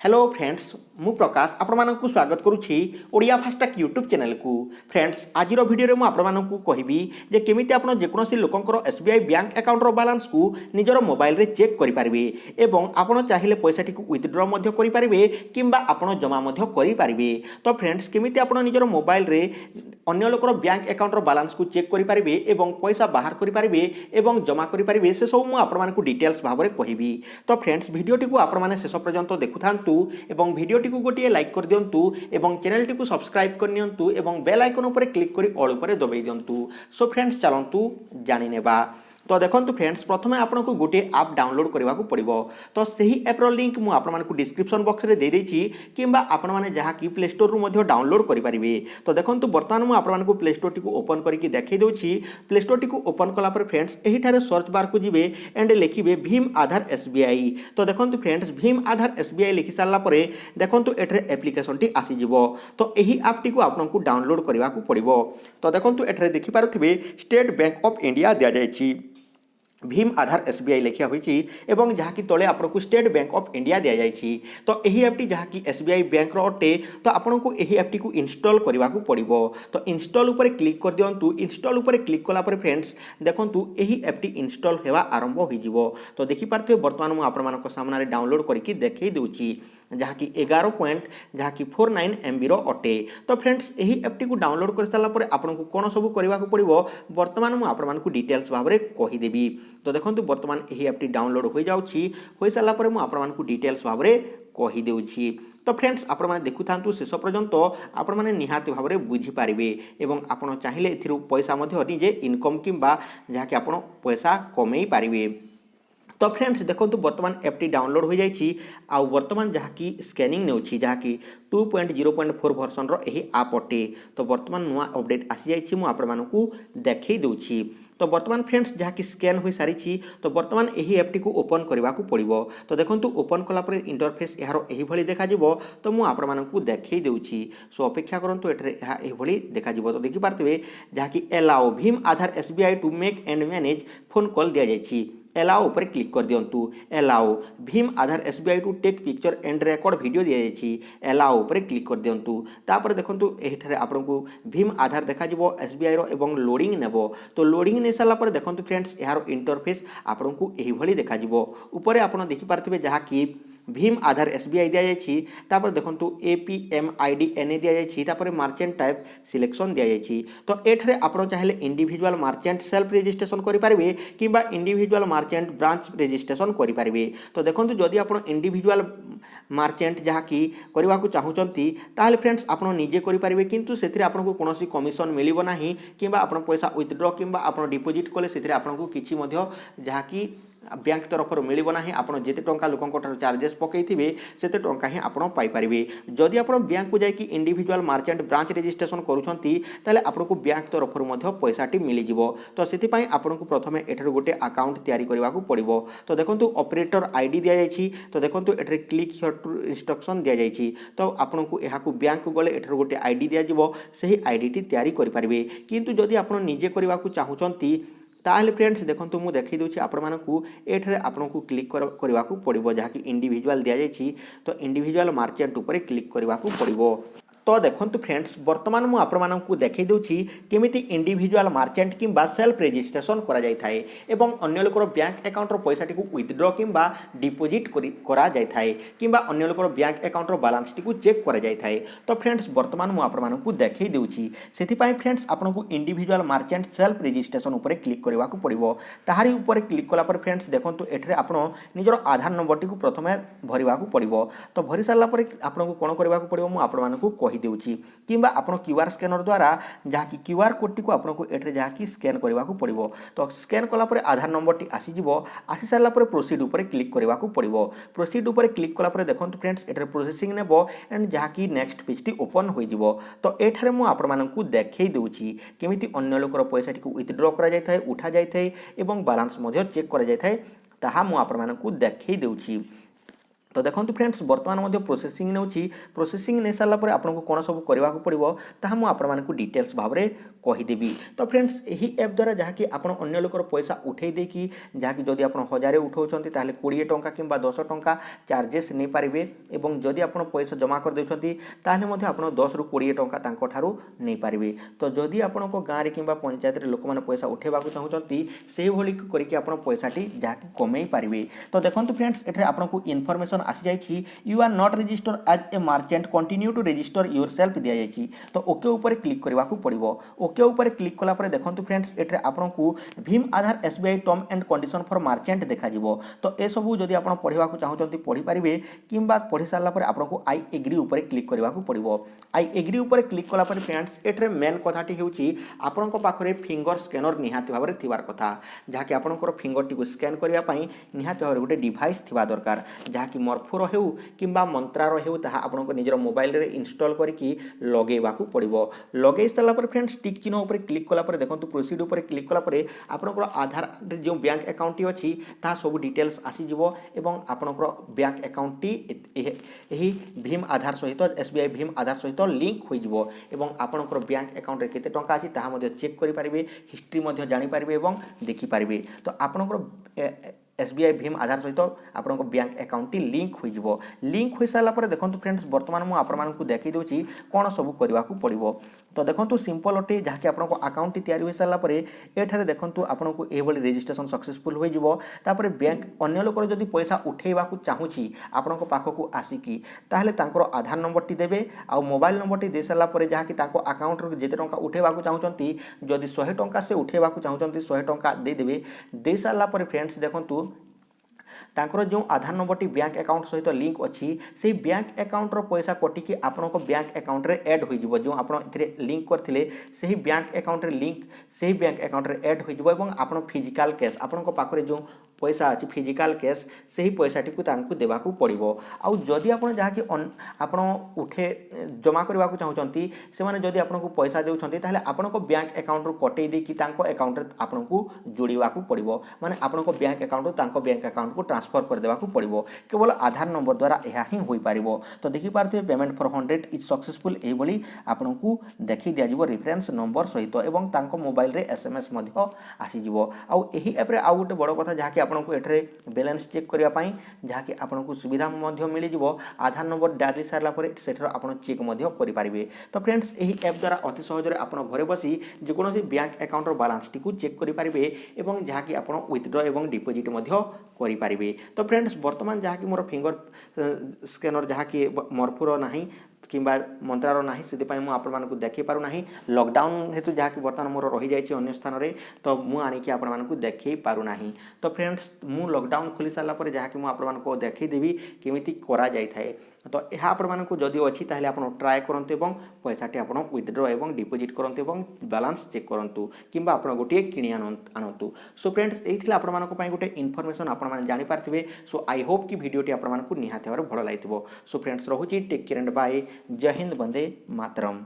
Hello friends मु प्रकाश आपको स्वागत करुच्ची ओडिया फास्टैग यूट्यूब चैनल को। फ्रेंड्स आज वीडियो में आपको कहबी जे केमिति आपण जेकोसी लोकंकर एसबीआई बैंक अकाउंटर बैलेंस को निजर मोबाइल रे चेक करेंगे एवं आपड़ चाहिए पैसा टी विथड्र करेंगे किंबा आपड़ जमा करेंगे। तो फ्रेंड्स केमिति आपण निजर मोबाइल रे अन्य लोकर बैंक अकाउंटर बैलेंस को चेक करेंगे एवं पैसा बाहर करेंगे एवं जमा करेंगे से सब मुझे डिटेल्स भाव में कहबी। तो फ्रेंड्स वीडियो टी आपने शेष पर्यंत देखु एवं वीडियोटी को गोटे लाइक कर दिंतु एवं चैनल टी सब्सक्राइब कर नियंतु एवं बेल आइकन उपर क्लिक करी ऑल उपर दबाई दिंतु। सो फ्रेंड्स चलतु जानी नेबा। तो देखो फ्रेंड्स प्रथम आपको गोटे आप डाउनलोड करने को पड़ो। तो सही एप्र लिंक मुझे डिस्क्रिप्शन बॉक्स में दे देछि किंबा आपण मैंने जहाँ कि प्ले स्टोर रु डाउनलोड करेंगे। तो देखो बर्तमान मुझे आपको प्ले स्टोर टी ओपन करके देखई दूसरी। प्ले स्टोर टी ओपन कलापर फ्रेंड्स यही सर्च बार को जीवे एंड लिखे भीम आधार एसबीआई। तो देखो फ्रेंड्स भीम आधार एसबीआई लिखि सारापर देखो एठरे एप्लिकेशन टी आसीज। तो यही आप टी आपको डाउनलोड करने को पड़ो। तो देखो एठरे देखिपारे स्टेट बैंक ऑफ इंडिया दि जाइए भीम आधार एसबीआई लिखा होती एवं जहाँ की तले आपको स्टेट बैंक ऑफ इंडिया दि जाइए। तो यही ऐप जहाँ की एसबीआई बैंक अटे तो आपको यही ऐप टी इंस्टॉल करने को पड़ो। तो इंस्टॉल उपर क्लिक कर दिंतु। इंस्टॉल उपर क्लिक कलापर फ्रेंड्स देखो यही ऐप टी इंस्टॉल होगा आरंभ हो। तो देखिपारे बर्तमान मुझे आपण सामने डाउनलोड करके देखई दूची जहाँ की 11.49 MB अटे। तो फ्रेंड्स यही ऐप टी डाउनलोड कर सारापर आपको कौन सब करने को पड़ो बर्तमान मुझे डिटेल्स भाव में कहीदेवी। तो देखो बर्तमान यही ऐप टी डाउनलोड हो सारापर मुझे डिटेल्स भाव में कहीदे। तो फ्रेंड्स आपने देखु था शेष पर्यंत आपण मैंने निहाती भाव में बुझीपारे और आपड़ चाहिए पैसा निजे इनकम किंबा जहाँ कि आप पैसा कमे पारे। तो फ्रेंड्स देखो बर्तमान ऐप टी डाउनलोड हो जाइए आ बर्तमान जहाँ की स्कैनिंग ने जहाँ कि 2.0.4 वर्सन यही आप अटे। तो बर्तमान नुआ अपडेट आसी जाइए मुझे देखई दूची। तो बर्तमान फ्रेंड्स जहाँ की स्कैन हो सारी तो बर्तमान यही ऐप टी ओपन करने को पड़ो। तो देखो ओपन कलापर इंटरफेस यार यही देखा तो मुझे देखई दूची। सो अपेक्षा करूँ ये देखा। तो देखिपारे जहाँ की एलाओ भीम Aadhaar SBI to make and manage phone call दि जाइए एलाओ उपर क्लिक कर दिंतु। एलाओ भीम Aadhaar SBI to take picture and record video दि जाइए एलाओ उपर क्लिक कर दिंतु। तापर देखो यही आपको भीम आधार देखा एसबीआई एवं लोडिंग नेब। तो लोडिंग नहीं सारापर देखो फ्रेंड्स यार इंटरफेस आपको यही देखा ऊपर आप देखिपारे जहाँ कि भीम आधार एसबीआई दि जाइए देखो APMID NA दि जाइए मार्चेंट टाइप सिलेक्शन दि जाइए। तो ये आप चाहिए इंडिविजुअल मार्चेंट सेल्फ रजिस्ट्रेशन करेंगे किंबा इंडिविजुअल मार्चेंट ब्रांच रजिस्ट्रेशन करेंगे। तो देखो जदि आप इंडिविजुअल मार्चेंट जहाँ कि करने को चाहूँगी ताहले फ्रेंड्स आप निजे करेंगे किंतु से आपको कौन कमिशन मिलना ना कि पैसा विथड्र कि डिपोजिट कले से आपको किसी जहाँ कि बैंक तरफ मिलना ना आप जिते टंका लोक चार्जेस पकईथे से टंका ही आप पाइपर। जदि आप बैंक को जाकि इंडिविजुअल मार्चेंट ब्रांच रजिस्ट्रेशन करुँचे आपको बैंक तरफ पैसाटी मिल जाव। तो से आपको प्रथम एठार गोटे अकाउंट तैयारी करने को पड़ो। तो देखो ऑपरेटर आईडी दि जाइए। तो देखो ये क्लिक हियर टू इंस्ट्रक्शन दि जाइए। तो आपको यहाँ बैंक को गले एठार गोटे आईडी दिज्व से आईडी टी तैयारी करेंगे किंतु जदि आप निजे करने को चाहूँगी ताहले फ्रेंड्स देखो मुझे देखई दूसरी आपको ये आपको क्लिक करने को पड़ो जहाँ कि इंडिविजुअल दि जाइए। तो इंडिविजुअल मार्चेंट उपर क्लिक करने को पड़ो। तो देखो फ्रेंड्स बर्तमान मुझे देखई दूसरी केमिति इंडिविजुअल मार्चेंट किंबा सेल्फ रजिस्ट्रेशन करा जाय थाए एवं अन्य लोकर बैंक अकाउंटर पैसा टी विथड्र किंबा डिपोजिट करा जाय थाए किंबा अन्य लोकर बैंक अकाउंटर बैलेंस टी चेक करा जाय थाए। तो फ्रेंड्स बर्तमान मुझे देखई दूसरी से फ्रेंड्स आपको इंडिविजुअल मार्चेंट सेल्फ रजिस्ट्रेशन उपर क्लिक करने को पड़ो। ताहारी उपर क्लिक कलापर फ्रेंड्स देखो ये आप निजर आधार नंबर टी प्रथम भरवा को पड़ो। तो भरी सारापर आपको कौन करने को पड़ो मुझे कही देउची किंबा आपण क्यूआर स्कैनर द्वारा जहाँ की क्यूआर कोड टी को आपको एठरे जहाँ की स्कैन करने को पड़ो। तो स्कैन कलापर आधार नंबर टी आसी सारापर प्रोसीड उपर क्लिक करने को पड़ो। प्रोसीड उपर क्लिक कलापर देखो फ्रेंड्स एठरे प्रोसेसिंग नेब एंड जहाँ की नेक्स्ट पेज टी ओपन हो। तो एठारे मु आपको देखई दूची केमिति अन्य लोकर पैसा टी विथड्र करा जाय थाए उठा जाय थाए एवं बैलेंस चेक करा जाय थाए ताहा मु आपको देखई दूची। तो देखो फ्रेंड्स बर्तमान मध्य प्रोसेसिंग नेउछि प्रोसेसिंग नहीं सारा पर आपको कौन सब करने को पड़ो ताहा मु आपको डिटेल्स भाव में कहीदेवी। तो फ्रेंड्स यही ऐप द्वारा जहाँकि आप अन्य लोकर पैसा उठे देकी जहाँकि जदि आप 1000 उठाउछंती ताहले 20 टंका किंबा 10 टंका चार्जेस नहीं पारे एवं जदि आप पैसा जमा कर देउछंती ताहले मध्य आप 10 रु 20 टंका तांको ठारू नहीं पारे। तो जदि आपण गाँव में किंबा पंचायत लोक मैंने पैसा उठेबा चाहूँगी से भली करके आप पैसाटी जहाँकि कमे पारे। तो देखो फ्रेंड्स एठे आपको इनफॉरमेशन आसी जाइछि you are not register as a merchant continue to register yourself दिया जाइछि। तो ओके ऊपर क्लिक करने को पड़ो। ओके ऊपर क्लिक कला पर देखो फ्रेंड्स एठे आपको भीम Aadhaar SBI term and condition for merchant देखा तो ए सबू जदि आप पढ़ा चाहूँगी पढ़ी पारे किंबा पढ़ी सारा पर आपको आई एग्री ऊपर क्लिक करने को पड़ो। आई एग्री ऊपर क्लिक कला पर फ्रेंड्स एठे मेन कथाटी होउछि आपनको पाखरे फिंगर स्कैनर निहाती भाव में थिबार कथा जहाँकि आपनकर फिंगर टी स्कैन करने निहाती भाव गोटे डिवाइस थिबा दरकार जहाँकि मर्फोर हेउ किंबा मंत्रार हेउ ताहा आपनको निजर मोबाइल रे इंस्टॉल करके लगेबाकू पड़िबो। लगे सारा पर फ्रेंड्स टिक चिन्ह ऊपर क्लिक कला पर देखंतु प्रोसीड ऊपर क्लिक कला पर आपनकर आधार जो बैंक अकाउंट अछि ता सब डिटेल्स आसी जिवो एवं आपनकर बैंक अकाउंट टी एही भीम आधार सहित एसबीआई भीम आधार सहित लिंक होई जिवो एवं आपनकर बैंक अकाउंट रे केते टंका अछि ताहा मध्ये चेक करि पारिबे हिस्ट्री मध्ये जानि पारिबे एवं देखि पारिबे। तो आपनकर एसबीआई भीम आधार सहित आपन बैंक अकाउंट टी लिंक हो लिंक हो सारा पर देखो फ्रेंड्स बर्तमान मुझे आपको देखी दूसरी कौन सब करने को पड़ो। तो देखो सिंपल अटे जहाँकि आपको अकाउंट टी तैयारी हो सारा पर एठारे देखो आपको ये रजिस्ट्रेशन सक्सेसफुल होपर बैंक अन्य लोक जदि पैसा उठेवा चाहूँगी आपण पाखक आसिकी ताहले तांकर आधार नंबर टी देबे आ मोबाइल नंबर टी दे सारा पर जहाँकि अकाउंट रू जिते टंका उठेवा चाहूँगी जदि 100 टंका से उठेवा चाहूँगी 100 टंका देदेवे दे सारा पर फ्रेंड्स देखंतु तांकर जो आधार नंबर टी बैंक अकाउंट सहित लिंक अच्छी से बैंक अकाउंट रो पैसा कटिकी आपण बैंक अकाउंट रे ऐड हो जिवो जो आपण इथरे लिंक करथिले सही बैंक अकाउंट रे लिंक सही बैंक अकाउंट रे ऐड हो जिवो एवं आपण फिजिकल कैश आपण पाखरे जो पैसा अच्छी फिजिकल कैश से ही पैसाटी को तांकु देबाकू पड़िबो। आ जदि आपण जहाँकि आपण उठे जमा करने को चाहूँगी से मैंने जदि आपको पैसा देउछंती ताहले आपनको बैंक अकाउंट रू कटई देकी तांको अकाउंट रे आपनको जोड़िबाकू पड़िबो माने आपनको बैंक अकाउंट रू तांको बैंक अकाउंट को ट्रांसफर कर देबाकू पड़िबो केवल आधार नंबर द्वारा यह ही होई पारिबो। तो देखि पारथिबे पेमेंट फॉर 100 इज सक्सेसफुल ए भली आपनको देखि दिया जिवो रेफरेंस नंबर सहित एवं तांको मोबाइल रे एसएमएस मध्ये आसी जिवो। आ एही ऐप रे आ गोटे बड़ कथा जहाँकि आपको एठरे बैलेंस चेक करने पाई जहाँकि आपको सुविधा मिल जाव आधार नंबर डाली सारा पर सेठर आप चेक करि पारिबे। तो फ्रेंड्स यही ऐप द्वारा अति सहज आप घरे बसी जेकोसी बैंक अकाउंट बालांस टी चेक करि पारिबे एवं जहाँकि आप विथड्र एवं डिपोजिट करि पारिबे। तो फ्रेंड्स वर्तमान जहाँकि मोर फिंगर स्कैनर जहाँकि मर्फुर नाही किंबा मंत्रार ना से आपको देखी पार ना लॉकडाउन हेतु जहाँकि बर्तमान मोर रही जाइए अन्य स्थान में तो मुझे आणिकी आपको देखी पार ना। तो फ्रेंड्स मु लॉकडाउन खोली सारा पर जहाँकि आपको देखीदेवी केमिति करा जाय थाए। तो यह आपको जदि अच्छी ताहले आप ट्राए करंतु एवं पैसाटी आप विथड्र एवं डिपोजिट करंतु एवं बैलेंस चेक करंतु किंबा आप गोटे किणी आनतु। सो फ्रेंड्स यही आपको गोटे इनफॉरमेशन आप जानी पार्थिबे। सो आई होप कि वीडियोटी आपको निहाती भाव भल लगी। सो फ्रेंड्स रोची टेक केयर एंड बाय। जय हिंद, वंदे मातरम।